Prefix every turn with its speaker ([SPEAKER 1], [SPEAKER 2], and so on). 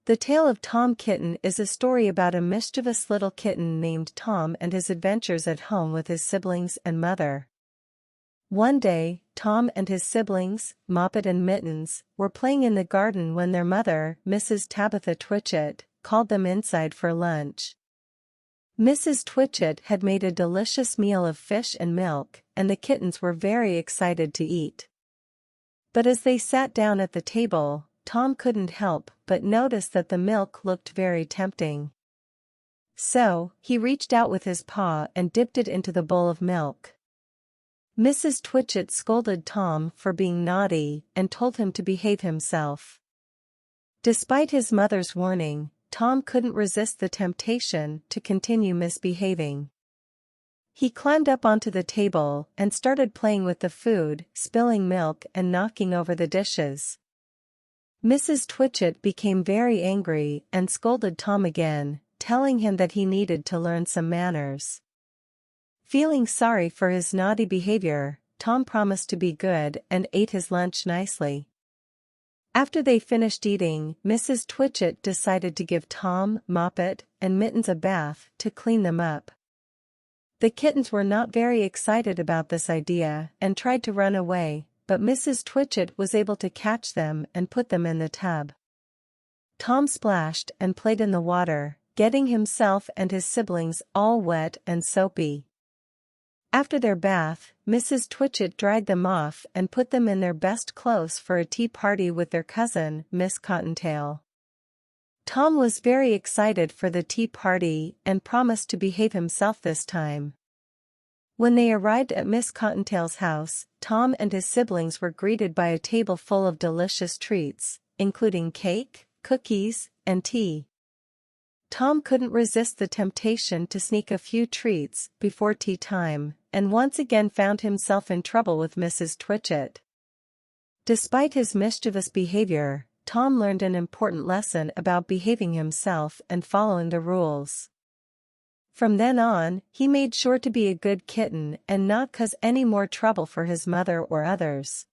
[SPEAKER 1] The Tale of Tom Kitten is a story about a mischievous little kitten named Tom and his adventures at home with his siblings and mother. One day, Tom and his siblings, Moppet and Mittens, were playing in the garden when their mother, Mrs. Tabitha Twitchit, called them inside for lunch. Mrs. Twitchit had made a delicious meal of fish and milk, and the kittens were very excited to eat. But as they sat down at the table, Tom couldn't help but notice that the milk looked very tempting. So, he reached out with his paw and dipped it into the bowl of milk. Mrs. Twitchit scolded Tom for being naughty and told him to behave himself. Despite his mother's warning, Tom couldn't resist the temptation to continue misbehaving. He climbed up onto the table and started playing with the food, spilling milk and knocking over the dishes. Mrs. Twitchit became very angry and scolded Tom again, telling him that he needed to learn some manners. Feeling sorry for his naughty behavior, Tom promised to be good and ate his lunch nicely. After they finished eating, Mrs. Twitchit decided to give Tom, Moppet, and Mittens a bath to clean them up. The kittens were not very excited about this idea and tried to run away, but Mrs. Twitchit was able to catch them and put them in the tub. Tom splashed and played in the water, getting himself and his siblings all wet and soapy. After their bath, Mrs. Twitchit dried them off and put them in their best clothes for a tea party with their cousin, Miss Cottontail. Tom was very excited for the tea party and promised to behave himself this time. When they arrived at Miss Cottontail's house, Tom and his siblings were greeted by a table full of delicious treats, including cake, cookies, and tea. Tom couldn't resist the temptation to sneak a few treats before tea time, and once again found himself in trouble with Mrs. Twitchit. Despite his mischievous behavior, Tom learned an important lesson about behaving himself and following the rules. From then on, he made sure to be a good kitten and not cause any more trouble for his mother or others.